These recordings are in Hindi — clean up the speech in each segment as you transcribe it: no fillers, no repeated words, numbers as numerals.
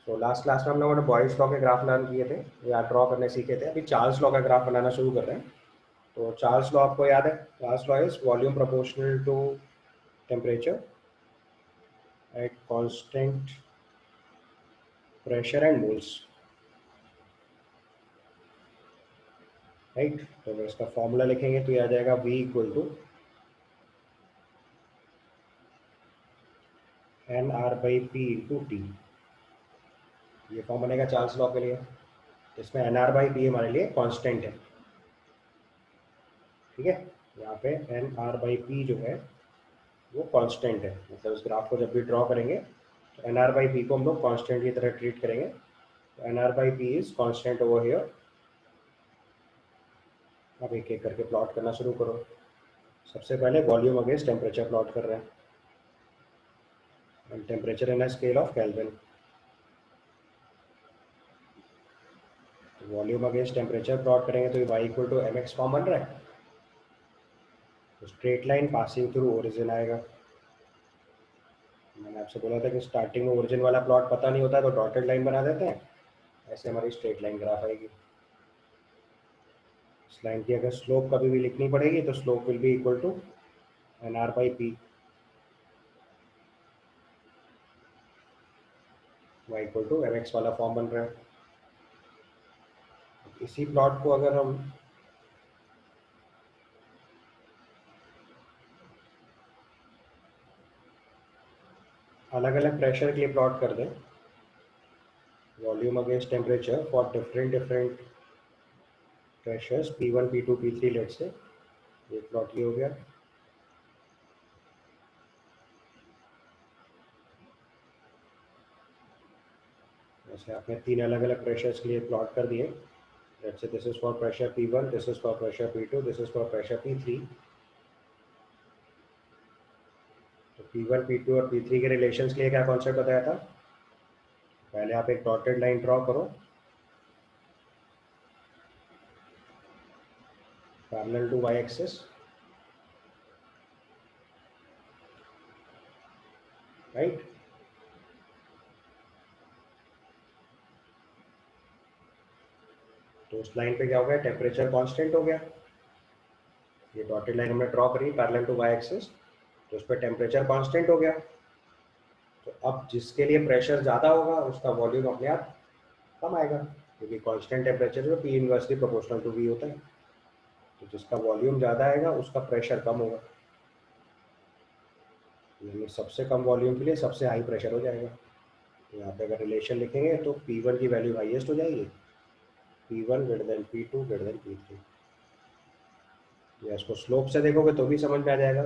सो लास्ट क्लास में हम लोगों ने बॉयल्स लॉ के ग्राफ लर्न किए थे या ड्रॉ करने सीखे थे। अभी चार्ल्स लॉ का ग्राफ बनाना शुरू कर रहे हैं। तो चार्ल्स लॉ आपको याद है, Charles law is volume proportional to temperature at constant pressure and moles, right. तो अगर इसका फॉर्मूला लिखेंगे तो ये आ जाएगा V इक्वल टू NR/P/T। ये फॉर्म बनेगा चार्ल्स लॉ के लिए। इसमें NR/P हमारे लिए कांस्टेंट है, ठीक है। यहाँ पे NR/P जो है वो कांस्टेंट है, मतलब इस ग्राफ को जब भी ड्रॉ करेंगे तो NR/P को हम लोग कांस्टेंट की तरह ट्रीट करेंगे। तो NR/P is constant over here. अब एक एक करके प्लॉट करना शुरू करो। सबसे पहले वॉल्यूम अगेंस्ट टेम्परेचर प्लॉट कर रहे हैं, and temperature in a scale of Kelvin. Volume against temperature plot करेंगे तो ये y equal to mx form बन रहा है। तो straight line passing through origin आएगा। मैंने आपसे बोला था कि स्टार्टिंग में ओरिजिन वाला प्लॉट पता नहीं होता तो डॉटेड लाइन बना देते हैं, ऐसे हमारी स्ट्रेट लाइन ग्राफ आएगी। इस लाइन की अगर स्लोप कभी भी लिखनी पड़ेगी तो slope will be equal to NR/P। y equal to mx वाला फॉर्म बन रहा है। इसी प्लॉट को अगर हम अलग अलग प्रेशर के लिए प्लॉट कर दें, volume against temperature for different pressures P1 P2 P3 late से, ये प्लॉट ये हो गया। जैसे आपने तीन अलग अलग प्रेशर्स के लिए प्लॉट कर दिए। Let's say this is for pressure P1, this is for pressure P2, this is for pressure P3। तो P1 P2 और P3 के रिलेशंस के लिए क्या कॉन्सेप्ट बताया था, पहले आप एक डॉटेड लाइन ड्रॉ करो parallel to y axis, right. तो उस लाइन पे क्या हो गया, टेम्परेचर कांस्टेंट हो गया। ये डॉटेड लाइन हमने ड्रॉ करी पैरेलल टू y एक्सिस, तो उस पर टेम्परेचर कांस्टेंट हो गया। तो अब जिसके लिए प्रेशर ज़्यादा होगा उसका वॉल्यूम अपने आप कम आएगा, क्योंकि कांस्टेंट टेम्परेचर में P inversely proportional to V होता है। तो जिसका वॉल्यूम ज़्यादा आएगा उसका प्रेशर कम होगा, यानी सबसे कम वॉल्यूम के लिए सबसे हाई प्रेशर हो जाएगा। तो यहाँ पे अगर रिलेशन लिखेंगे तो P1 की वैल्यू हाईएस्ट हो जाएगी, P1 greater than P2 greater than P3। या इसको स्लोप से देखोगे तो भी समझ में आ जाएगा,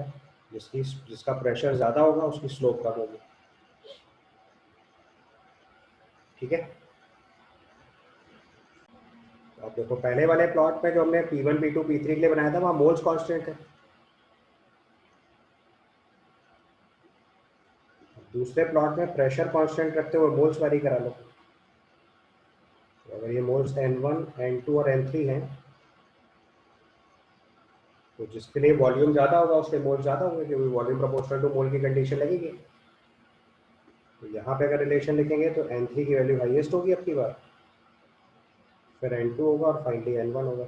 जिसका प्रेशर ज़्यादा होगा उसकी स्लोप कम होगी, ठीक है। तो अब देखो पहले वाले प्लॉट पे जो हमने P1 P2 P3 के लिए बनाया था वहाँ मोल्स कांस्टेंट है। दूसरे प्लॉट में प्रेशर कांस्टेंट रखते हुए मोल्स वेरी करा लो। तो अगर ये मोल्स N1 N2 और N3 हैं तो जिसके लिए वॉल्यूम ज़्यादा होगा उसके मोल ज़्यादा होंगे, क्योंकि वॉल्यूम प्रोपोर्शनल टू मोल की कंडीशन लगेगी। तो यहाँ पे अगर रिलेशन लिखेंगे तो N3 की वैल्यू हाईएस्ट होगी अब की बार, फिर N2 होगा और फाइनली N1 होगा।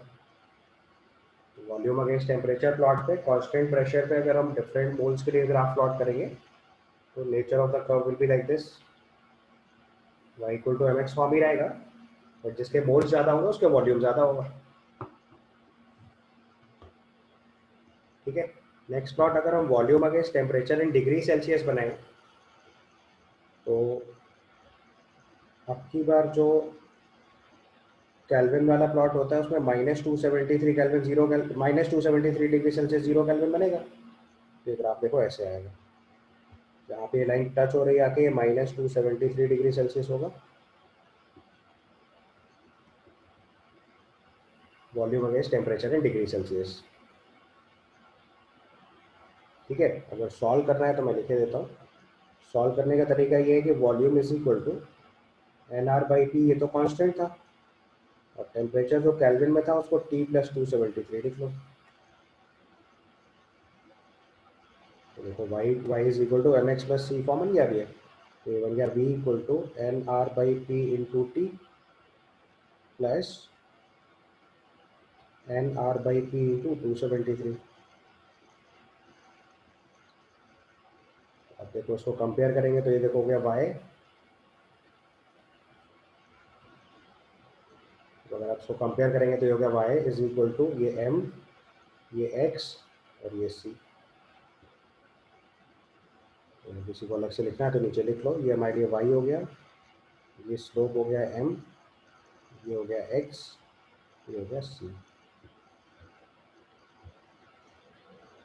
वॉल्यूम अगेंस्ट टेम्परेचर प्लॉट पे कांस्टेंट प्रेशर पे अगर हम डिफरेंट मोल्स के लिए ग्राफ प्लॉट करेंगे तो nature of the curve will be like this, y equal to mx form ही रहेगा, और जिसके मोल्स ज़्यादा होंगे उसके वॉल्यूम ज़्यादा होगा, ठीक है। नेक्स्ट प्लॉट अगर हम volume against temperature in degree Celsius बनाएं तो अब की बार जो केल्विन वाला प्लॉट होता है उसमें -273 केल्विन -273 डिग्री सेल्सियस 0 केल्विन बनेगा। तो ये ग्राफ देखो ऐसे आएगा, जहाँ पे लाइन टच हो रही है आके -273 डिग्री सेल्सियस होगा volume against temperature in degree Celsius, ठीक है। अगर सॉल्व करना है तो मैं लिखे देता हूँ। सॉल्व करने का तरीका ये है कि volume is equal to NR/P, ये तो कांस्टेंट था, और टेम्परेचर जो केल्विन में था उसको T + 273 लिख लो। तो देखो y is equal to mx + c form बन गया अभी है। तो ये बन गया v equal to N R by P into T plus N R by P into 273। अब देखो इसको कंपेयर करेंगे तो ये देखो हो गया y, तो अगर आप इसको कंपेयर करेंगे तो ये हो गया y इज इक्वल टू ये m, ये x और ये c। तो किसी को अलग से लिखना है तो नीचे लिख लो, ये हमारे लिए y हो गया, ये स्लोप हो गया m, ये हो गया x, ये हो गया c।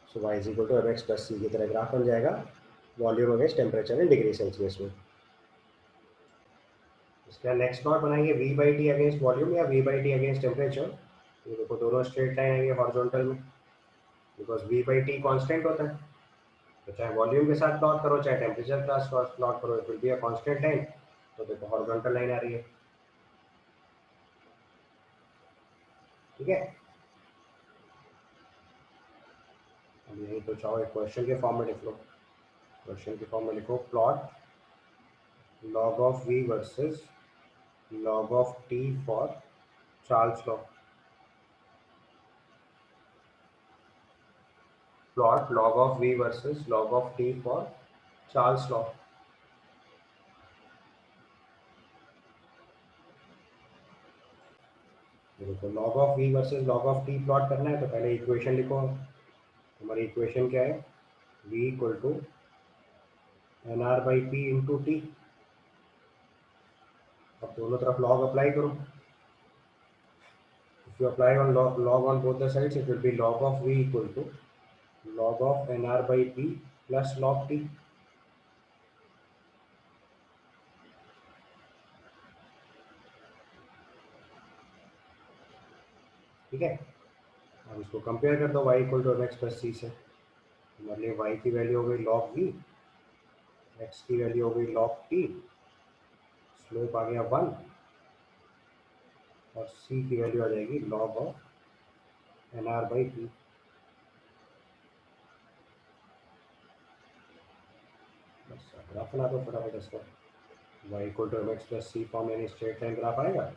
So y is equal to M X plus C की तरह ग्राफ बन जाएगा volume against temperature in degree Celsius में। इसके बाद नेक्स्ट प्लॉट बनाएंगे v by T against volume या v by T against temperature. ये देखो दोनों स्ट्रेट लाइन आएंगे हॉरिजॉन्टल में, because v by T constant होता है, तो चाहे वॉल्यूम के साथ प्लॉट करो चाहे टेम्परेचर के साथ प्लॉट करो, it will be a constant line. तो देखो हॉरिजॉन्टल लाइन आ रही है, ठीक है। अब यही तो चाहो एक क्वेश्चन के फॉर्म में लिख लो, क्वेश्चन के फॉर्म में लिखो plot log of v versus log of t for Charles law। Plot log of v versus log of t for Charles law। देखो log of v versus log of t plot करना है तो पहले इक्वेशन लिखो। हमारी इक्वेशन क्या है, v equal to N R by P into T. अब दोनों तरफ log अप्लाई करो। If you apply on log on both the sides, it will be log of v equal to log of nr by p plus log t। ठीक है। अब इसको कंपेयर कर दो y equal to M X plus C से। हमारे लिए y की वैल्यू हो गई log v, x की वैल्यू हो गई log t, स्लोप आ गया 1 और c की वैल्यू आ जाएगी log of N R by P. बस ग्राफ बना दो फटाफट इसका, y equal to M X plus C form यानी स्ट्रेट लाइन ग्राफ आएगा।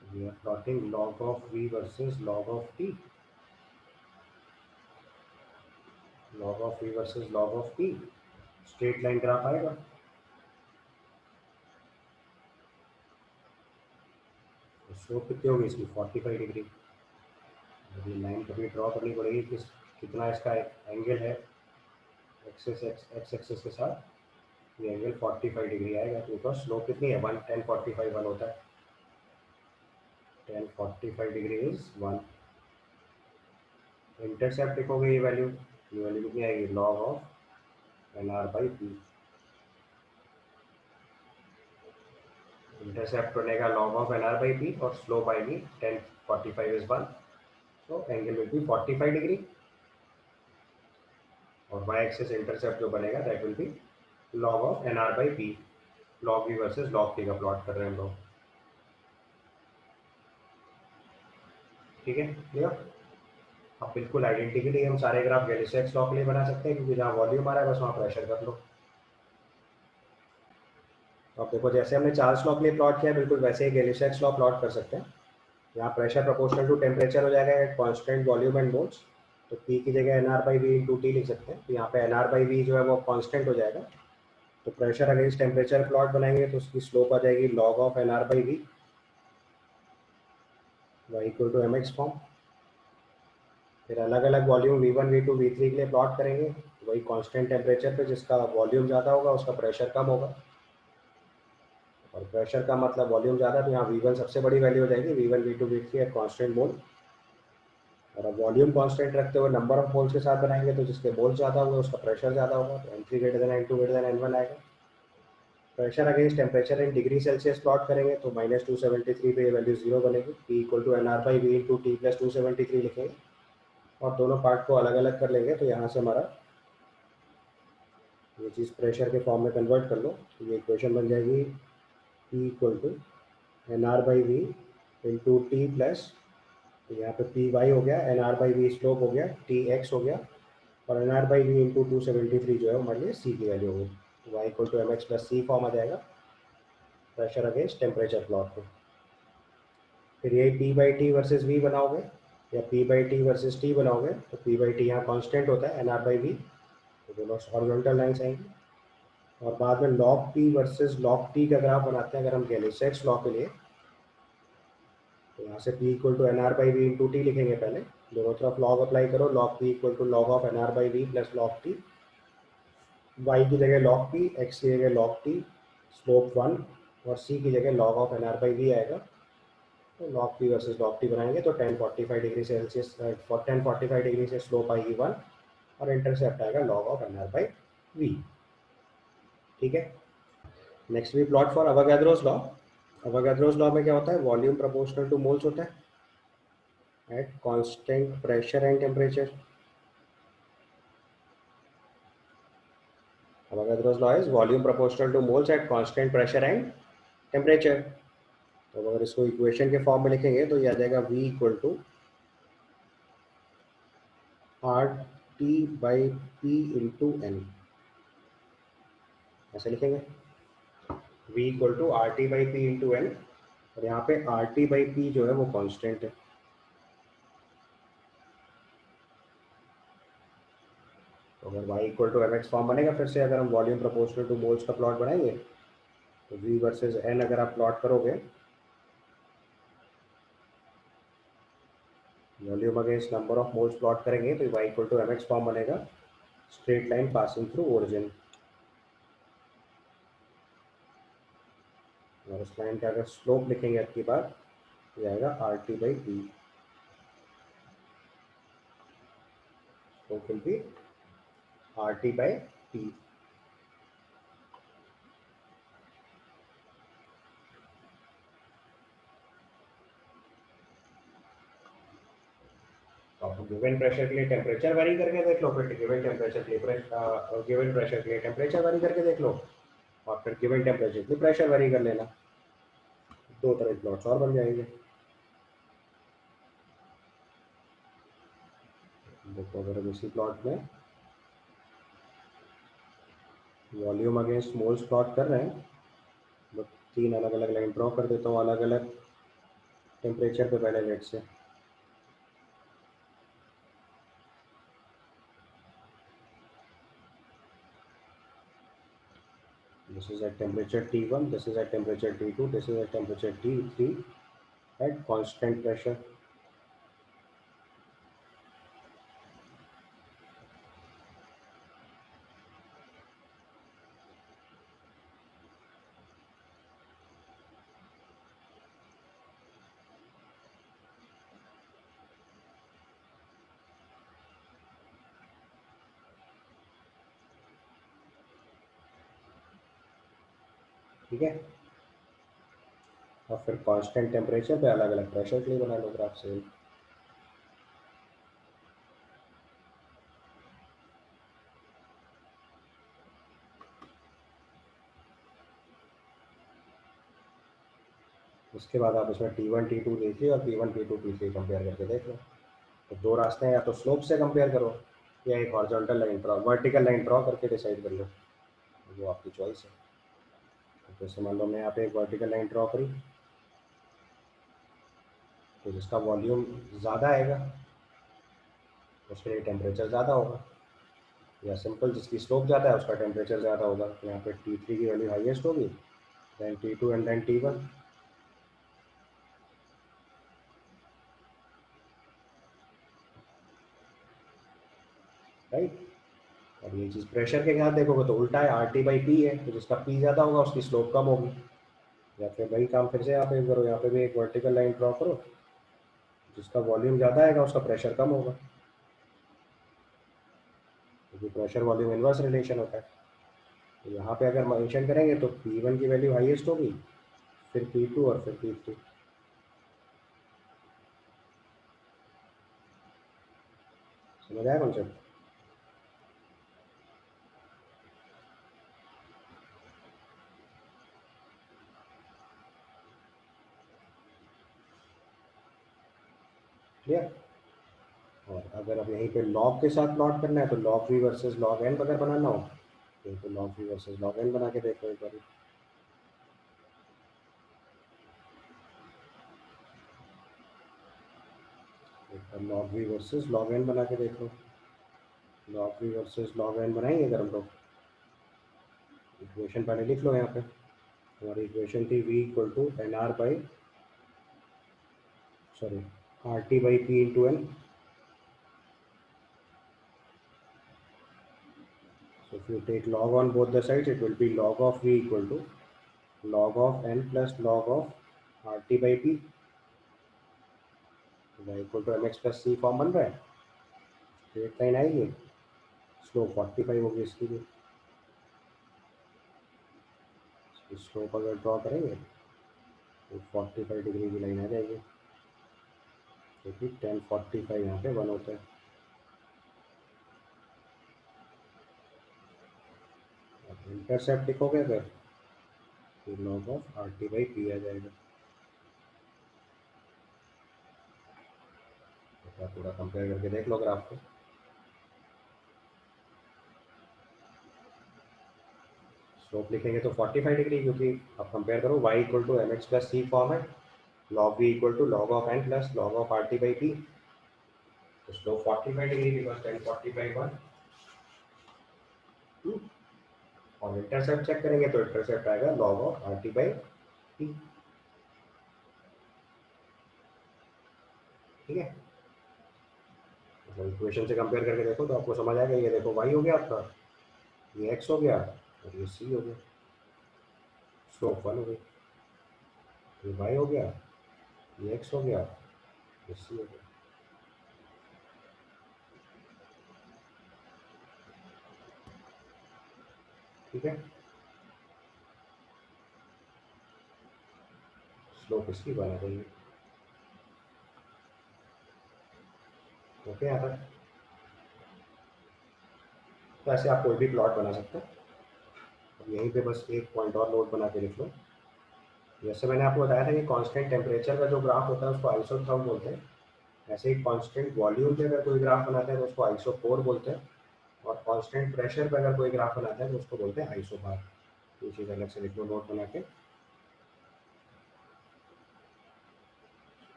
We are plotting log of v versus log of t, log of v versus log of t, straight line graph आएगा। स्लोप कितनी होगी इसकी 45 डिग्री। ये लाइन कभी ड्रॉ करनी पड़ेगी कि कितना इसका एंगल है एक्स एक्सिस के साथ, ये एंगल 45 डिग्री आएगा बिकॉज स्लोप कितनी है 1 1045 1 होता है, 1045 डिग्री इज 1। इंटरसेप्ट लिखोगे ये वैल्यू कितनी आएगी log of N R by P. Intercept बनेगा log of N R by P और स्लोप आएगी 1045 इज 1, तो एंगल विल बी 45 डिग्री। और y एक्सिस इंटरसेप्ट जो बनेगा that will be log of N R by P. log v versus log t का प्लॉट कर रहे हैं हम लोग, ठीक है क्लियर। अब बिल्कुल आइडेंटिकली हम सारे ग्राफ गैलिसियस लॉ के लिए बना सकते हैं, क्योंकि जहाँ वॉल्यूम आ रहा है बस वहाँ प्रेशर कर लो। अब देखो जैसे हमने चार्ल्स लॉ के लिए प्लॉट किया है बिल्कुल वैसे ही गैलिसियस लॉ प्लॉट कर सकते हैं। यहाँ प्रेशर प्रोपोर्शनल टू टेम्परेचर हो जाएगा at constant volume and moles, तो P की जगह N R by V into T लिख सकते हैं। तो यहाँ पे एन आर बाई वी जो है वो कांस्टेंट हो जाएगा, तो प्रेशर अगेंस्ट टेम्परेचर प्लॉट बनाएंगे तो उसकी स्लोप आ जाएगी log of N R by V, Y equal to M X form. फिर अलग अलग वॉल्यूम V1 V2 V3 के लिए प्लॉट करेंगे, वही कांस्टेंट टेम्परेचर पे जिसका वॉल्यूम ज़्यादा होगा उसका प्रेशर कम होगा, और प्रेशर का मतलब वॉल्यूम ज़्यादा, तो यहाँ V1 सबसे बड़ी वैल्यू हो जाएगी V1 V2 V3 at constant मोल। और अब वॉल्यूम कांस्टेंट रखते हुए नंबर ऑफ मोल्स के साथ बनाएंगे तो जिसके मोल ज़्यादा होंगे उसका प्रेशर ज़्यादा होगा, तो N3 greater than N2 greater than N1 आएगा। Pressure against temperature in degree Celsius plot करेंगे तो -273 पे ये वैल्यू 0 बनेगी। P equal to N R by V into T plus 273 लिखेंगे और दोनों पार्ट को अलग अलग कर लेंगे, तो यहाँ से हमारा ये चीज़ प्रेशर के फॉर्म में कन्वर्ट कर लो, तो ये इक्वेशन बन जाएगी P equal to N R by V into T plus, तो यहाँ पे पी वाई हो गया, N R by V slope हो गया, टी एक्स हो गया, और N R by V into 273 जो है हमारे लिए सी की वैल्यू होगी। Y equal to M X plus C form आ जाएगा प्रेशर अगेंस्ट टेम्परेचर प्लॉट में। फिर यही P by T versus V बनाओगे या P by T versus T बनाओगे तो पी बाई टी यहाँ कॉन्स्टेंट होता है एन आर बाई वी, तो दोनों हॉरिजॉन्टल लाइन्स आएंगी। और बाद में log P versus log T का ग्राफ बनाते हैं अगर हम गैलिसेक्स लॉ के लिए, तो यहाँ से P equal to N R by V into T लिखेंगे पहले, दोनों तरफ लॉग अप्लाई करो, log P equal to log of N R by V plus log T, Y की जगह लॉग P, एक्स की जगह लॉग टी, स्लोप 1, और C की जगह log of N R by V आएगा। तो log P versus log T बनाएंगे तो 1045 डिग्री सेल्सियस 1045 डिग्री से स्लोप आएगी 1 और इंटरसेप्ट आएगा log of N R by V. ठीक है, next we plot for Avogadro's law. Avogadro's law में क्या होता है, वॉल्यूम प्रोपोर्शनल टू मोल्स होता है at constant pressure and temperature. Avogadro's law is volume proportional to moles at constant pressure and temperature. तो अगर इसको इक्वेशन के फॉर्म में लिखेंगे तो ये आ जाएगा V equal to R T by P into N, ऐसे लिखेंगे V equal to R T by P into N, और यहाँ पे आर टी बाई पी जो है वो कांस्टेंट है। तो अगर y equal to M X form बनेगा, फिर से अगर हम वॉल्यूम प्रोपोर्शनल टू मोल्स का प्लॉट बनाएंगे तो V वर्सेज n अगर आप प्लॉट करोगे, volume against number of moles plot करेंगे तो y equal to M X form बनेगा, straight line passing through origin. और उस लाइन का अगर स्लोप लिखेंगे अब की बार, ये आएगा are T by P, slope will B are T by P. तो गिवन प्रेशर के लिए टेम्परेचर वेरी करके देख लो, फिर गिवन टेम्परेचर के लिए गिवन प्रेशर के लिए टेम्परेचर वेरी करके देख लो, और फिर गिवन टेम्परेचर के लिए प्रेशर वेरी कर लेना, दो तरह के प्लॉट्स और बन जाएंगे। देखो अगर हम इसी प्लॉट में वॉल्यूम अगेंस्ट मोल्स प्लॉट कर रहे हैं, तो तीन अलग अलग लाइन ड्रॉ कर देता हूँ अलग अलग टेम्परेचर पे पहले लेट से। This is at temperature T1, this is at temperature T2, this is at temperature T3 at constant pressure. ठीक है, और फिर कांस्टेंट टेम्परेचर पे अलग अलग प्रेशर के लिए बना लो ग्राफ से। उसके बाद आप इसमें T1 T2 T3 और P1 P2 P3 कंपेयर करके देख लो। तो दो रास्ते हैं, या तो स्लोप से कंपेयर करो या एक horizontal line draw vertical line draw करके डिसाइड कर लो, वो आपकी चॉइस है। तो जैसे मान लो मैं यहाँ पे एक वर्टिकल लाइन ड्रॉ करी, तो जिसका वॉल्यूम ज़्यादा आएगा उसके लिए टेम्परेचर ज़्यादा होगा, या सिंपल जिसकी स्लोप ज़्यादा है उसका टेम्परेचर ज़्यादा होगा। तो यहाँ पे T3 की वैल्यू हाईएस्ट होगी, then T2 and then T1, right. और ये चीज़ प्रेशर के साथ देखोगे तो उल्टा है, आर टी बाई पी है, तो जिसका पी ज़्यादा होगा उसकी स्लोप कम होगी। या फिर वही काम फिर से यहाँ पे करो, यहाँ पे भी एक वर्टिकल लाइन ड्रॉ करो, जिसका वॉल्यूम ज़्यादा आएगा उसका प्रेशर कम होगा, क्योंकि प्रेशर वॉल्यूम इनवर्स रिलेशन होता है। तो यहाँ पे अगर मेंशन करेंगे तो P1 की वैल्यू हाईएस्ट होगी, फिर P2 और फिर P3। समझ आया कॉन्सेप्ट? क्लियर? और अगर अब यहीं पे लॉग के साथ प्लॉट करना है तो log V versus log N अगर बनाना हो तो log V versus log N बना के देखो एक बार। Log V versus log N बना के देखो। Log V versus log N बनाएंगे अगर हम लोग, इक्वेशन पहले लिख लो यहाँ पे। हमारी इक्वेशन थी v equal to N R by sorry RT by P into N. So if you take log on both the sides, it will be log of V equal to log of N plus log of RT by P. y equal to mx plus c form बन रहा है। स्ट्रेट लाइन आएगी, स्लोप 45 होगी इसकी भी। स्लोप अगर ड्रॉ करेंगे तो 45 डिग्री की लाइन आ जाएगी, क्योंकि 1045 यहाँ पे 1 होता है। इंटरसेप्ट लिखोगे अगर तो log of RT by P आ जाएगा। तो थोड़ा कंपेयर करके देख लो ग्राफ को। स्लोप लिखेंगे तो 45 डिग्री, क्योंकि अब कंपेयर करो y equal to mx plus c form है, log v equal to log of n plus log of RT by p। तो स्लोप 45 डिग्री बिकॉज 1045 1। और इंटरसेप्ट चेक करेंगे तो इंटरसेप्ट आएगा log of RT by p। ठीक है, तो इक्वेशन से कंपेयर करके देखो तो आपको समझ आएगा। ये देखो y हो गया आपका, ये x हो गया और ये c हो गया, स्लोप 1 हो गई। ये y हो गया, ये x हो गया, ये c हो गया। ठीक है, स्लोप इसकी बना देंगे। ओके, यहाँ तक तो ऐसे आप कोई भी प्लॉट बना सकते हैं। अब यहीं पे बस एक पॉइंट और नोट बना के लिख लो। जैसे मैंने आपको बताया था कि कांस्टेंट टेम्परेचर का जो ग्राफ होता है उसको आइसोथर्म बोलते हैं, ऐसे ही कांस्टेंट वॉल्यूम पे अगर कोई ग्राफ बनाते हैं तो उसको आइसोकोर बोलते हैं, और कांस्टेंट प्रेशर पे अगर कोई ग्राफ बनाता है तो उसको बोलते हैं आइसोबार। ये चीज़ अलग से लिख लो, नोट बना के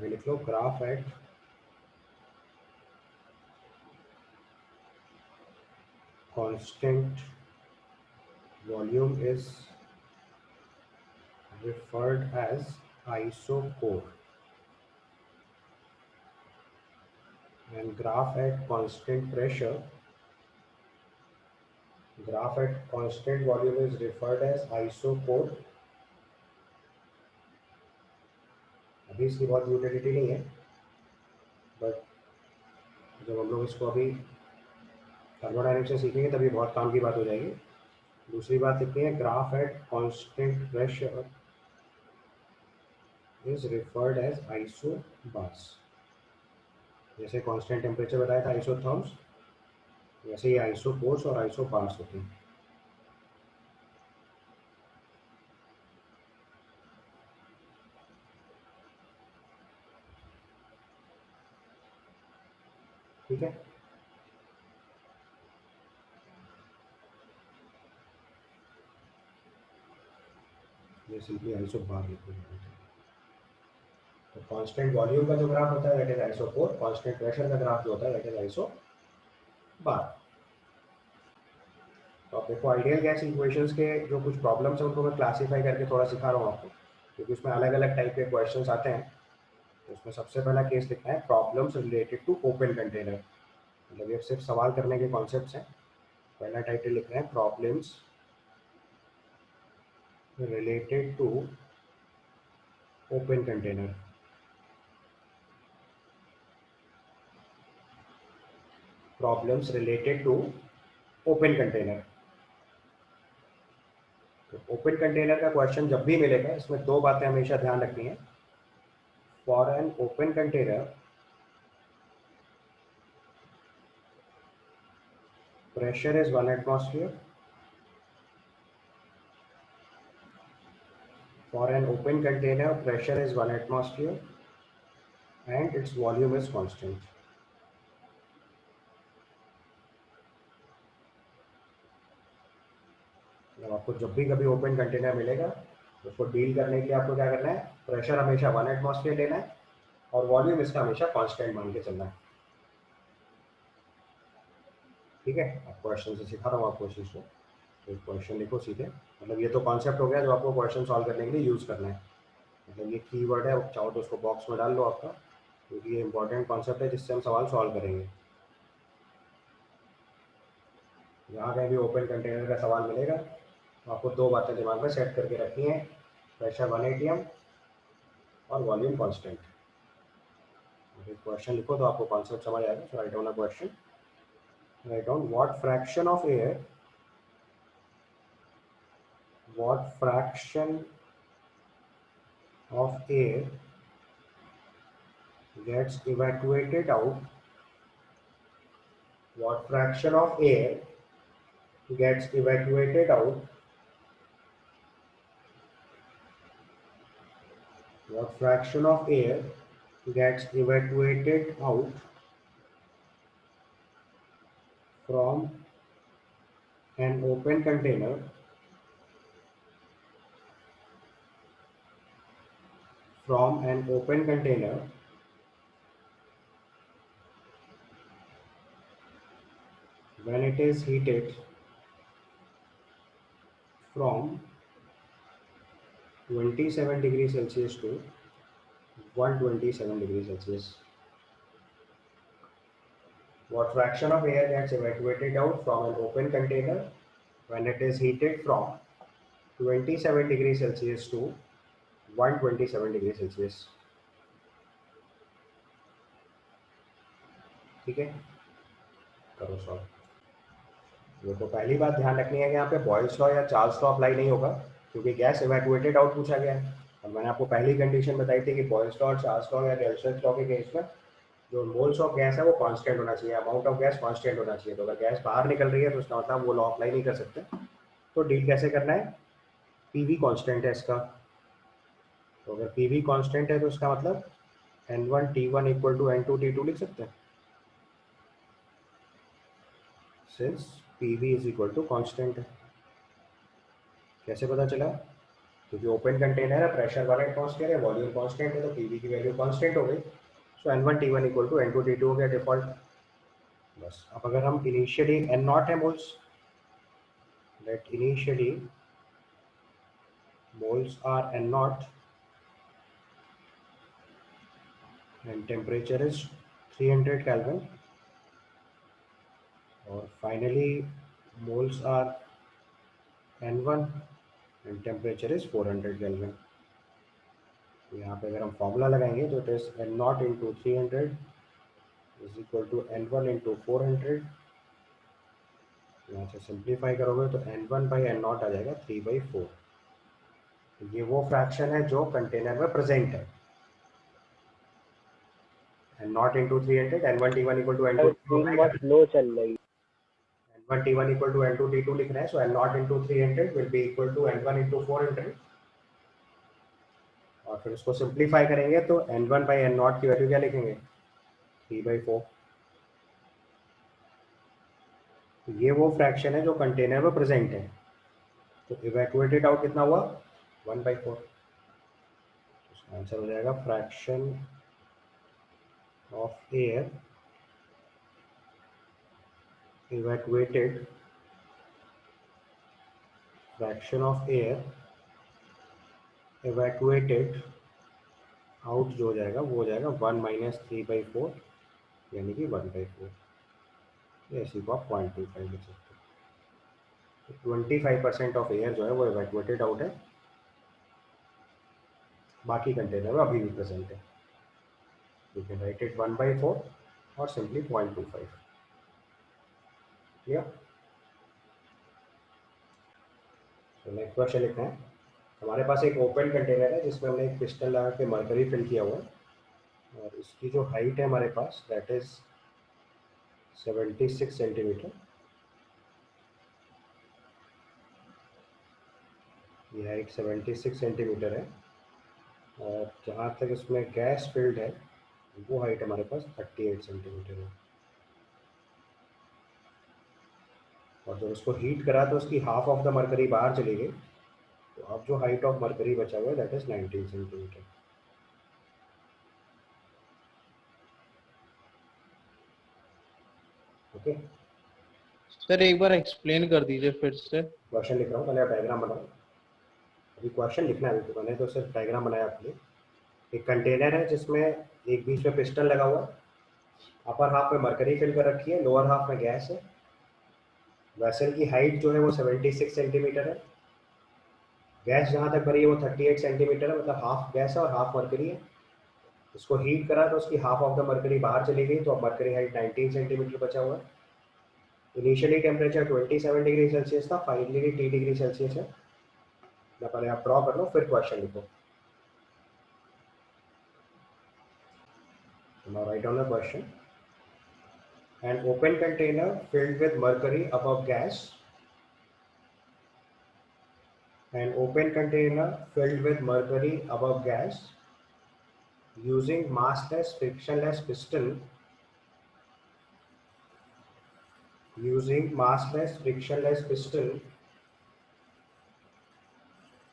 लिख लो। Graph at constant volume is referred as isocore, and graph at constant volume is referred as isocore। अभी इसकी बहुत यूटिलिटी नहीं है, बट जब हम लोग इसको अभी थर्मोडायनेमिक्स से सीखेंगे तभी बहुत काम की बात हो जाएगी। दूसरी बात लिखनी है, graph at constant pressure is referred as isobars. जैसे कांस्टेंट टेम्परेचर बताया था आइसोथर्म्स, वैसे ही आइसोकोर्स और आइसोबार्स होते हैं। ठीक है, ये सिंपली आइसोबार लिखोगे। तो कांस्टेंट वॉल्यूम का जो ग्राफ होता है that is isochore, constant pressure का ग्राफ जो होता है दैट इज आइसोबार। तो आप देखो आइडियल गैस इक्वेशंस के जो कुछ प्रॉब्लम्स हैं उनको मैं क्लासीफाई करके थोड़ा सिखा रहा हूँ आपको, क्योंकि उसमें अलग अलग टाइप के क्वेश्चंस आते हैं। तो उसमें सबसे पहला केस लिखना है problems related to open container, मतलब ये सिर्फ सवाल करने के कॉन्सेप्ट्स हैं। पहला टाइटल लिखना है problems related to open container. Problems related to open container. तो ओपन कंटेनर का क्वेश्चन जब भी मिलेगा इसमें दो बातें हमेशा ध्यान रखनी है। For an open container pressure is 1 atmosphere। For an open container pressure is 1 atmosphere and its volume is constant। तो आपको जब भी कभी ओपन कंटेनर मिलेगा उसको डील करने के लिए आपको क्या करना है, प्रेशर हमेशा 1 एटमॉस्फेयर लेना है और वॉल्यूम इसका हमेशा कांस्टेंट मान के चलना है। ठीक है, आप क्वेश्चन से सिखा रहा हूँ आपको इस चीज़ को। तो एक क्वेश्चन लिखो सीधे, मतलब ये तो कॉन्सेप्ट हो गया जो आपको क्वेश्चन सॉल्व करने के लिए यूज़ करना है। मतलब ये कीवर्ड है, चाहो तो उसको बॉक्स में डाल लो आपका, क्योंकि ये इंपॉर्टेंट कॉन्सेप्ट है जिससे हम सवाल सॉल्व करेंगे। जहाँ कहीं भी ओपन कंटेनर का सवाल मिलेगा तो आपको दो बातें दिमाग में सेट करके रखनी है, प्रेशर 1 atm और वॉल्यूम कांस्टेंट। क्वेश्चन लिखो तो आपको कॉन्सेप्ट समझ आएगा। So write down a question, write down what fraction of air gets evacuated out, what fraction of air gets evacuated out, what fraction of air gets evacuated out from an open container when it is heated from 27 degrees Celsius to 127 degrees Celsius. What fraction of air gets evacuated out from an open container when it is heated from 27 degrees Celsius to 127 degrees Celsius? ठीक है, करो सॉल्व। देखो पहली बात ध्यान रखनी है कि यहाँ पे बॉयल्स लॉ या चार्ल्स लॉ अप्लाई नहीं होगा, क्योंकि गैस इवैक्यूएटेड आउट पूछा गया है। और मैंने आपको पहली कंडीशन बताई थी कि बॉयल्स लॉ और चार्ल्स लॉ या रेल्सवर्थ लॉ के केस में जो मोल्स ऑफ गैस है वो कांस्टेंट होना चाहिए, अमाउंट ऑफ गैस कांस्टेंट होना चाहिए। तो अगर गैस बाहर निकल रही है तो उसका मतलब वो लॉ अप्लाई नहीं कर सकते। तो डील कैसे करना है, पीवी कांस्टेंट है इसका। तो अगर पीवी कांस्टेंट है तो उसका मतलब N1T1 इक्वल टू N2T2 लिख सकते हैं, since PV is equal to constant है। कैसे पता चला, क्योंकि ओपन कंटेनर है, प्रेशर 1 एटमॉस्फेयर है, वॉल्यूम कांस्टेंट है, तो पीवी की वैल्यू कांस्टेंट हो गई। सो N1T1 इक्वल टू N2T2 हो गया डिफॉल्ट। बस अब अगर हम इनिशियली एन नॉट है moles, let initially moles are N naught and temperature is 300 Kelvin, और finally moles are N1 and temperature is 400 Kelvin। यहाँ पे अगर हम फॉर्मूला लगाएंगे तो it is N naught into 300 is equal to N1 into 400। यहाँ से सिंप्लीफाई करोगे तो N1 बाई एन नॉट आ जाएगा 3/4। ये वो फ्रैक्शन है जो कंटेनर में प्रेजेंट है। N naught into 300, N1T1 equal to N2 screen बहुत स्लो चल रही है। N1T1 इक्वल टू N2T2 लिख रहे हैं, so N naught into 300 will be equal to N1 into 400। और फिर उसको सिंप्लीफाई करेंगे तो N1 बाई एन नॉट की वैल्यू क्या लिखेंगे, 3/4। तो ये वो फ्रैक्शन है जो कंटेनर में प्रेजेंट है। तो इवैक्यूएटेड आउट कितना हुआ, 1/4। इसका आंसर हो जाएगा fraction of air evacuated, fraction of air evacuated out जो हो जाएगा वो हो जाएगा 1 माइनस 3/4, यानी कि 1/4। ऐसी को आप 0.25 लिख सकते हो। 25% ऑफ एयर जो है वो evacuated आउट है, बाकी कंटेनर में अभी भी प्रेजेंट है। यू कैन राइट इट 1/4 और सिंपली 0.25। क्लियर? तो नेक्स्ट क्वेश्चन लिखना है। हमारे पास एक ओपन कंटेनर है जिसमें हमने एक पिस्टन लगा के मर्करी फिल किया हुआ है, और इसकी जो हाइट है हमारे पास दैट इज 76 सेंटीमीटर। ये हाइट 76 सेंटीमीटर है, और जहाँ तक इसमें गैस फिल्ड है वो हाइट हमारे पास 38 सेंटीमीटर है। और जब उसको हीट करा तो उसकी हाफ ऑफ द मरकरी बाहर चली गई, तो अब जो हाइट ऑफ मरकरी बचा हुआ है that is 19 centimetre. Okay, sir एक बार एक्सप्लेन कर दीजिए फिर से। क्वेश्चन लिख रहा हूँ, पहले आप डायग्राम बनाओ। अभी क्वेश्चन लिखना है, तो मैंने तो सिर्फ डायग्राम बनाया आपके लिए। एक कंटेनर है जिसमें एक बीच में पिस्टन लगा हुआ है, अपर हाफ में मरकरी फिल कर रखी है, लोअर हाफ में गैस है। वेसल की हाइट जो है वो 76 सेंटीमीटर है। गैस जहाँ तक भरी है वो 38 सेंटीमीटर है, मतलब हाफ गैस है और हाफ मरकरी है। इसको हीट करा तो उसकी हाफ ऑफ द मरकरी बाहर चली गई, तो अब मरकरी हाइट 19 सेंटीमीटर बचा हुआ है। इनिशियली टेम्परेचर 27 डिग्री सेल्सियस था, फाइनली टी डिग्री सेल्सियस है। पहले आप ड्रॉ कर लो फिर क्वेश्चन लिखो। Now write down the question. An open container filled with mercury above gas. An open container filled with mercury above gas using massless frictionless piston. Using massless frictionless piston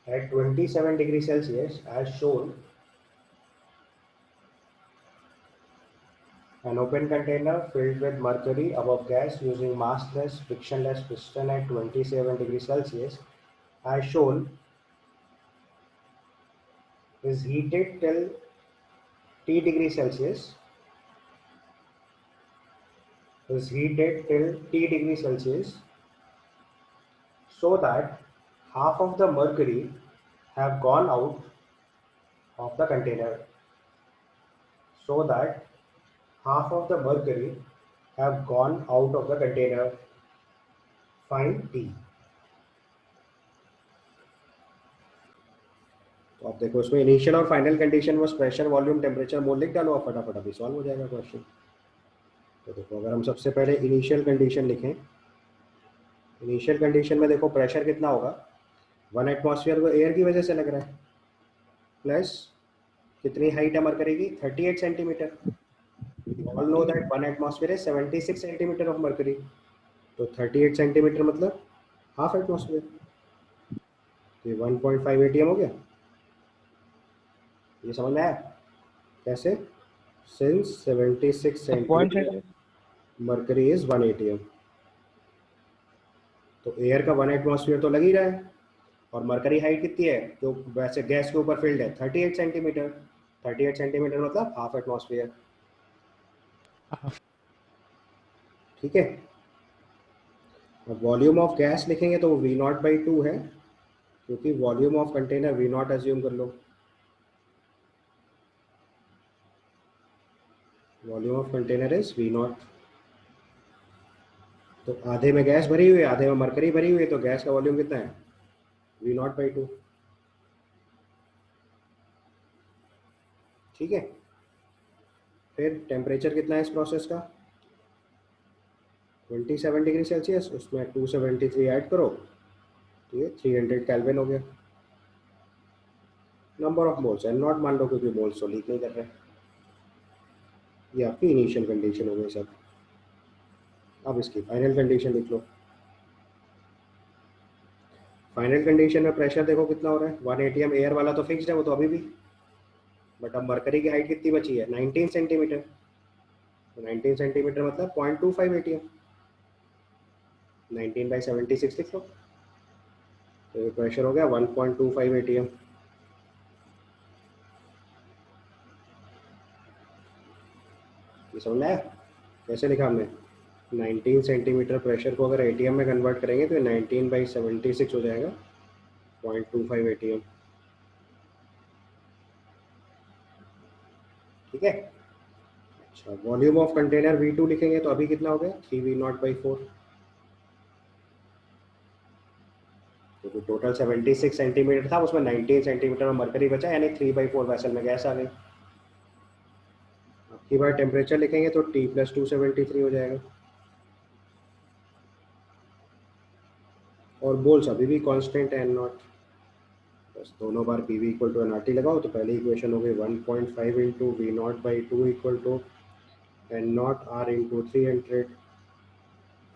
at 27 degrees Celsius as shown. An open container filled with mercury above gas using massless frictionless piston at 27 degrees Celsius as shown is heated till T degrees Celsius. Is heated till T degrees Celsius so that half of the mercury have gone out of the container. So that half of the mercury have gone out of the container. Find T. तो आप देखो इसमें इनिशियल और फाइनल कंडीशन में प्रेशर, वॉल्यूम, टेम्परेचर, मोल लिख डालो, आप फटाफट अभी सॉल्व हो जाएगा क्वेश्चन। तो देखो अगर हम सबसे पहले इनिशियल कंडीशन लिखें, इनिशियल कंडीशन में देखो प्रेशर कितना होगा, 1 एटमॉस्फेयर को एयर की वजह से लग रहा है, प्लस कितनी हाइट है मरकरी की, 38 centimetre. All know that 1 atmosphere है 76 सेंटीमीटर ऑफ मरकरी, तो 38 सेंटीमीटर मतलब हाफ एटमॉस्फेयर, ये 1.5 एटीएम हो गया। ये समझ में आया कैसे? Since 76 centimetre mercury is 1 ATM, तो एयर का 1 एटमॉस्फेयर तो लग ही रहा है, और मरकरी हाइट कितनी है जो वैसे गैस के ऊपर फील्ड है, 38 सेंटीमीटर। 38 सेंटीमीटर मतलब हाफ एटमॉस्फेयर। ठीक है, अब वॉल्यूम ऑफ गैस लिखेंगे तो वी नॉट बाई 2 है, क्योंकि volume of container V naught assume कर लो। Volume of container is V naught, तो आधे में गैस भरी हुई है, आधे में मरकरी भरी हुई है, तो गैस का वॉल्यूम कितना है, वी नॉट बाई 2। ठीक है, फिर टेम्परेचर कितना है इस प्रोसेस का, 27 डिग्री सेल्सियस, उसमें 273 ऐड करो तो ये 300 केल्विन हो गया। Number of moles and not मान लो, क्योंकि मोल्स तो लीक नहीं कर रहे। ये आपकी इनिशियल कंडीशन हो गई सब। अब इसकी फाइनल कंडीशन लिख लो। फाइनल कंडीशन में प्रेशर देखो कितना हो रहा है, 1 एटीएम। एयर वाला तो फिक्स्ड है वो तो अभी भी, बट अब मरकरी की हाइट कितनी बची है, 19 सेंटीमीटर। तो 19 सेंटीमीटर मतलब 0.25 एटीएम, 19 बाई 76 लिख लो, तो ये प्रेशर हो गया 1.25 एटीएम। ये समझ में आया कैसे लिखा हमने, 19 सेंटीमीटर प्रेशर को अगर एटीएम में कन्वर्ट करेंगे तो 19 बाई 76 हो जाएगा 0.25 एटीएम। ठीक है, अच्छा वॉल्यूम ऑफ कंटेनर V2 लिखेंगे तो अभी कितना हो गया, 3V0/4, तो टोटल 76 सेंटीमीटर था, उसमें 19 सेंटीमीटर में मरकरी बचा, यानी 3/4 वेसल में गैस आ गई। अब की बार टेम्परेचर लिखेंगे तो T + 273 हो जाएगा, और बोल्स अभी भी कांस्टेंट है N0। बस दोनों बार PV = nRT लगाओ तो पहली इक्वेशन हो गई 1.5 × V0/2 = N0 R × 300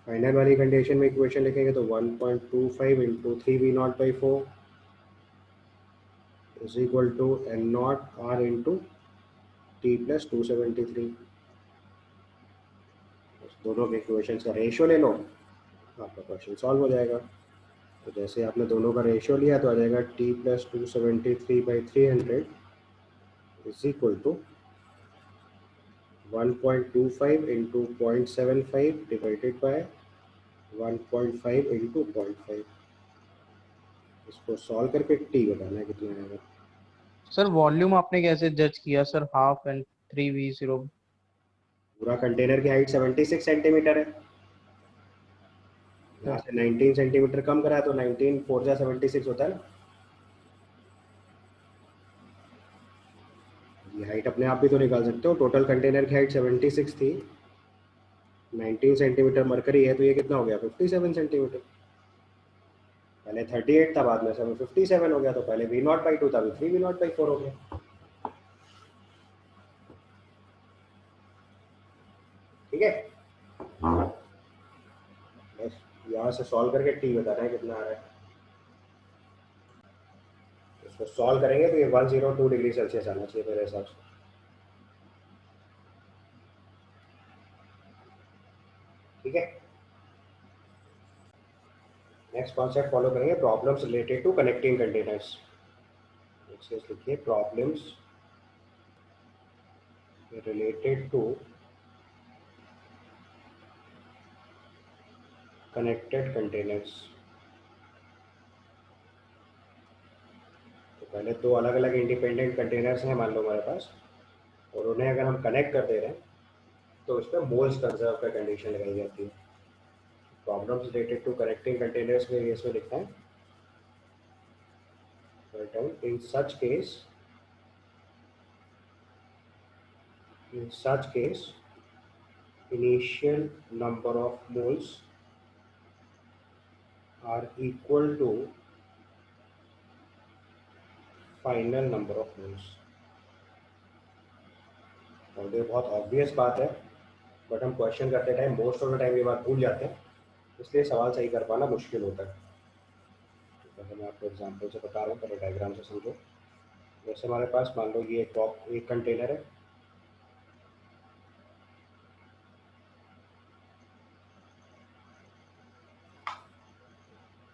फाइनल वाली कंडीशन में इक्वेशन लिखेंगे तो 1.25 into 3v0/4 is equal to n0 r into t plus 273। दोनों के इक्वेशंस का रेशियो ले लो, आपका क्वेश्चन सॉल्व हो जाएगा। तो जैसे आपने दोनों का रेशियो लिया तो आ जाएगा t plus 273/300 is equal to 1.25 into 0.75 divided by 1.5 into 0.5। इसको सॉल्व करके टी बताना है कितना आएगा। सर वॉल्यूम आपने कैसे जज किया सर, हाफ एंड 3v0? पूरा कंटेनर की हाइट 76 सेंटीमीटर है, यहाँ से 19 सेंटीमीटर कम करा तो 19 4 जा 76 होता है ना। ये हाइट अपने आप भी तो निकाल सकते हो। टोटल कंटेनर की हाइट 76 थी, 19 सेंटीमीटर मरकरी है तो ये कितना हो गया 57 सेंटीमीटर। पहले 38 था, बाद में 57 हो गया, तो पहले v0/2 था, अभी 3v0/4 हो गया। ठीक है, बस यहाँ से सॉल्व करके टी बताना है कितना आ रहा है। इसको सॉल्व करेंगे तो ये 102 डिग्री सेल्सियस आना चाहिए मेरे हिसाब से। ठीक है, नेक्स्ट कॉन्सेप्ट फॉलो करेंगे, problems related to connecting containers. लिखिए problems related to connected containers. तो पहले दो अलग अलग इंडिपेंडेंट कंटेनर्स हैं मान लो हमारे पास, और उन्हें अगर हम कनेक्ट कर दे रहे हैं तो उसमें मोल्स कंजर्व का कंडीशन लगाई जाती है। Problems related to connecting containers में इसमें लिखता है in such case initial number of moles are equal to final number of moles। और ये बहुत ऑब्वियस बात है, बट हम क्वेश्चन करते time most of the time ये बात भूल जाते हैं, इसलिए सवाल सही कर पाना मुश्किल होता है। तो पहले मैं आपको एग्जांपल से बता रहा हूँ, पहले डायग्राम से समझो। जैसे हमारे पास मान लो ये एक कंटेनर है,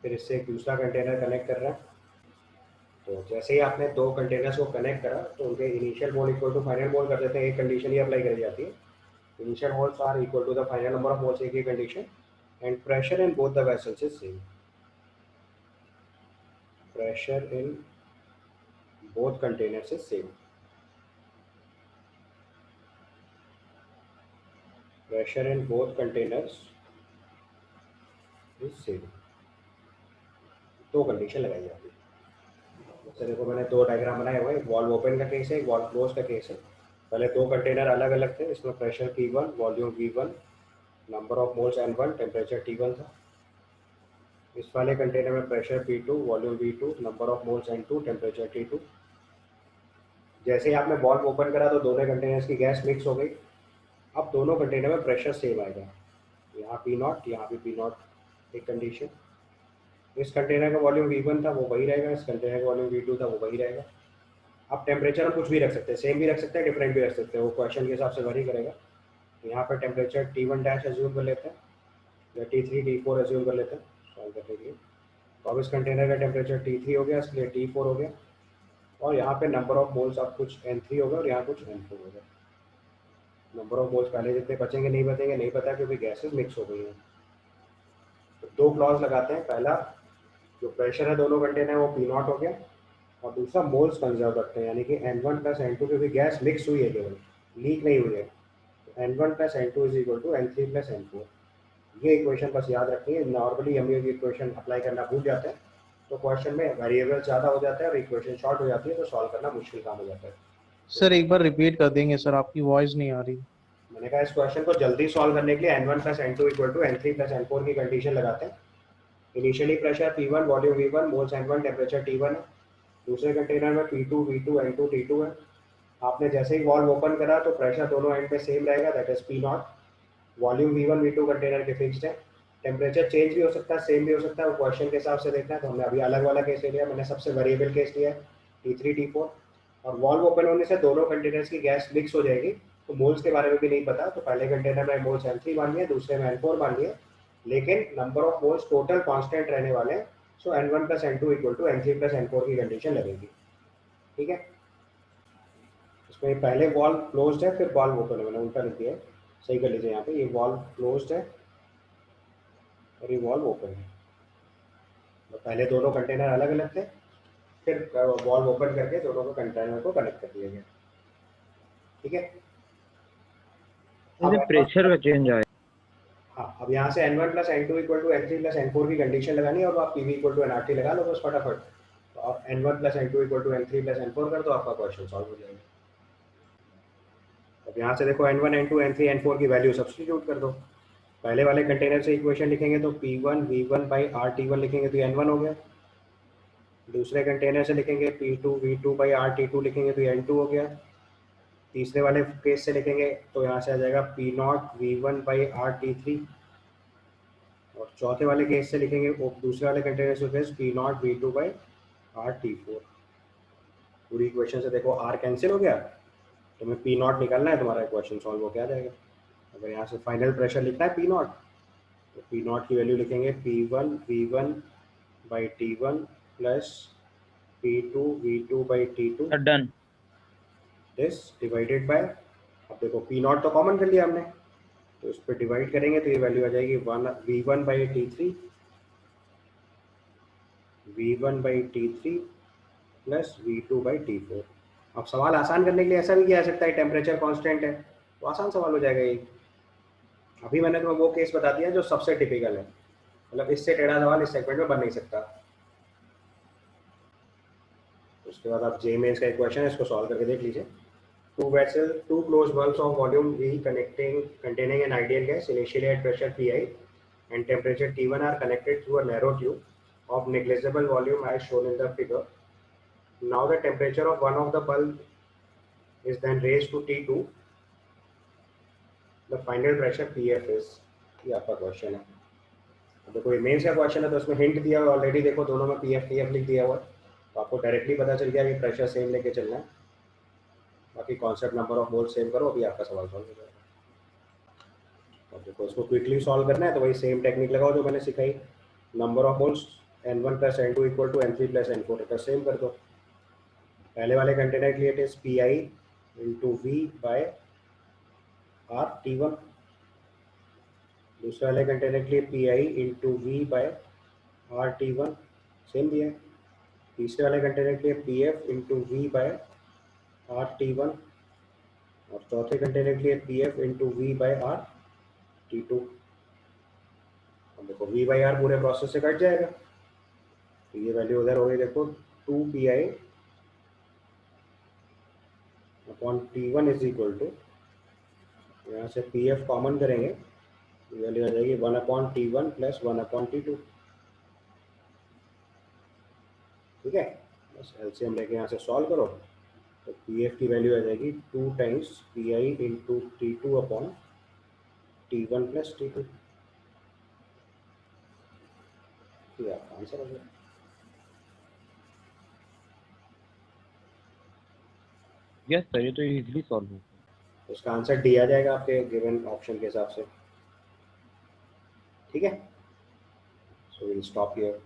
फिर इससे एक दूसरा कंटेनर कनेक्ट कर रहा है। तो जैसे ही आपने दो कंटेनर्स को कनेक्ट करा तो उनके initial mole equal to final mole कर देते हैं। एक कंडीशन ही अप्लाई करी जाती है, initial moles are equal to the final number of moles, एक ही condition, and pressure in both the vessels is same. Pressure in both containers is same. Pressure in both containers is same. दो कंडीशन लगाई जाती है। जैसे देखो मैंने दो डायग्राम बनाए हुए हैं, एक वॉल्व ओपन का केस है, एक वॉल्व क्लोज का केस है। पहले दो कंटेनर अलग अलग थे, इसमें pressure P1, volume V1, number of moles N1, temperature T1 था। इस वाले कंटेनर में pressure P2, volume V2, number of moles N2, temperature T2। जैसे ही आपने वॉल्व ओपन करा तो दोनों कंटेनर्स की गैस मिक्स हो गई। अब दोनों कंटेनर में प्रेशर सेम आएगा, यहाँ P0, यहाँ भी P0। एक कंडीशन, इस कंटेनर का वॉल्यूम V1 था वो वही रहेगा, इस कंटेनर का वॉल्यूम V2 था वो वही रहेगा। अब टेम्परेचर हम कुछ भी रख सकते हैं, सेम भी रख सकते हैं, डिफरेंट भी रख सकते हैं, वो क्वेश्चन के हिसाब से वरी करेगा। यहाँ पर टेम्परेचर T1 डैश एज्यूम कर लेते हैं, या T3 T4 एज्यूम कर लेते हैं सॉल्व करने के लिए। तो अब इस कंटेनर का टेम्परेचर T3 हो गया, इसलिए T4 हो गया, और यहाँ पे नंबर ऑफ मोल्स अब कुछ N3 हो गया और यहाँ कुछ N4 हो गया। नंबर ऑफ मोल्स पहले जितने बचेंगे नहीं बचेंगे नहीं पता, क्योंकि गैसेस मिक्स हो गई हैं। तो दो क्लॉज लगाते हैं, पहला जो प्रेशर है दोनों कंटेनर वो P0 हो गया, और दूसरा मोल्स कंजर्व रखते हैं, यानी कि N1 प्लस N2, क्योंकि गैस मिक्स हुई है केवल, लीक नहीं हुई है। तो N1 plus N2 is equal to N3 plus N4। ये इक्वेशन बस याद रखनी है। नॉर्मली हम ये इक्वेशन अप्लाई करना भूल जाते हैं, तो क्वेश्चन में वेरिएबल ज़्यादा हो जाता है और इक्वेशन शॉर्ट हो जाती है, तो सॉल्व करना मुश्किल काम हो जाता है। सर एक बार रिपीट कर देंगे सर, आपकी वॉइस नहीं आ रही। मैंने कहा इस क्वेश्चन को जल्दी सॉल्व करने के लिए N1 plus N2 equal to N3 plus N4 की कंडीशन लगाते हैं। Initially pressure P1, volume V1, moles N1, temperature T1 है। दूसरे कंटेनर में P2, V2, N2, T2 है। आपने जैसे ही वॉल्व ओपन करा तो प्रेशर दोनों एंड पे सेम रहेगा, that is P0। Volume V1, V2 container के फिक्स्ड है, टेम्परेचर चेंज भी हो सकता है, सेम भी हो सकता है, वो क्वेश्चन के हिसाब से देखना है। तो हमने अभी अलग वाला केस ले लिया, मैंने सबसे वेरिएबल केस लिया है T3 T4, और वॉल्व ओपन होने से दोनों कंटेनर्स की गैस मिक्स हो जाएगी। तो मोल्स के बारे में भी नहीं पता, तो पहले कंटेनर में मोल्स N3 मान लिए, दूसरे में N4 मान लिए, लेकिन number of moles total constant रहने वाले हैं। सो N1 + N2 = N3 + N4 की कंडीशन लगेगी। ठीक है, इसमें पहले वॉल्व क्लोज्ड है, फिर वॉल्व ओपन है, मैंने उल्टा लिख दिया है, सही कर लीजिए। यहाँ पे ये वॉल्व क्लोज्ड है और ये वॉल्व ओपन है। तो पहले दोनों कंटेनर अलग अलग थे, फिर वॉल्व ओपन करके दोनों को कंटेनर को कनेक्ट कर दिया गया। ठीक है, अब प्रेशर का चेंज आया। हाँ, अब यहाँ से N1 + N2 = N3 + N4 की कंडीशन लगानी है, और आप PV = nRT लगा लो बस फटाफट। तो आप N1 + N2 = N3 + N4 कर दो, आपका क्वेश्चन सॉल्व हो जाएगा। अब यहाँ से देखो N1 N2 N3 N4 की वैल्यू सब्स्टिट्यूट कर दो। पहले वाले कंटेनर से इक्वेशन लिखेंगे तो P1 V1/RT1 लिखेंगे तो N1 हो गया। दूसरे कंटेनर से लिखेंगे P2 V2/RT2 लिखेंगे तो N2 हो गया। तीसरे वाले केस से लिखेंगे तो यहाँ से आ जाएगा P0 V1/RT3, और चौथे वाले केस से लिखेंगे वो दूसरे वाले कंटेनर से P0 V2/RT4। पूरी इक्वेशन से देखो R कैंसिल हो गया, तुम्हें P0 निकालना है, तुम्हारा इक्वेशन सॉल्व हो गया जाएगा। अगर यहाँ से फाइनल प्रेशर लिखना है P0, तो P0 की वैल्यू लिखेंगे P1 V1/T1 + P2 V2/T2 done. This divided by, अब देखो P0 तो कॉमन कर लिया हमने, तो इस पर डिवाइड करेंगे तो ये वैल्यू आ जाएगी V1/T3 + V2/T4। अब सवाल आसान करने के लिए ऐसा भी किया जा सकता है, टेम्परेचर कांस्टेंट है तो आसान सवाल हो जाएगा ये। अभी मैंने तुम्हें वो केस बता दिया जो सबसे टिपिकल है, मतलब इससे टेढ़ा सवाल इस सेगमेंट में बन नहीं सकता। उसके बाद आप जे मेंस का एक क्वेश्चन है, इसको सॉल्व करके देख लीजिए। Two closed bulbs of volume V containing an ideal gas initially at pressure Pi and temperature T1 are connected through a narrow tube of negligible volume as shown in the figure. Now the temperature of one of the bulb is then raised to T2. The final pressure PF is, ये आपका क्वेश्चन है। अब देखो ये मेंस का क्वेश्चन है तो उसमें हिंट दिया हुआ ऑलरेडी, देखो दोनों में PF TF लिख दिया हुआ है, तो आपको डायरेक्टली पता चल गया कि प्रेशर सेम लेके चलना है। बाकी concept number of moles same करो, अभी आपका सवाल सॉल्व हो जाएगा। अब देखो इसको क्विकली सॉल्व करना है तो वही सेम टेक्निक लगाओ जो मैंने सिखाई। Number of moles N1 + N2 = N3 + N4, इतना सेम कर दो। पहले वाले कंटेनर के लिए इट इज Pi × V/RT1, दूसरे वाले कंटेनर के लिए Pi × V/RT1 सेम दिया है। तीसरे वाले कंटेनर के लिए PF × V/RT1, और चौथे कंटेनर के लिए PF × V/RT2। अब देखो V/R पूरे प्रोसेस से कट जाएगा, तो ये वैल्यू उधर हो गई, देखो 2Pi/T1 = यहाँ से PF कॉमन करेंगे, वैल्यू आ जाएगी 1/T1 + 1/T2। ठीक है, बस एलसीएम लेके यहाँ से सॉल्व करो, तो PF की वैल्यू आ जाएगी 2 टाइम्स Pi × T2/T1 + T2। ये आपका आंसर हो गया। यस सर, ये तो इजीली सॉल्व हो गया। उसका आंसर डी आ जाएगा आपके गिवन ऑप्शन के हिसाब से। ठीक है, सो विल स्टॉप हियर।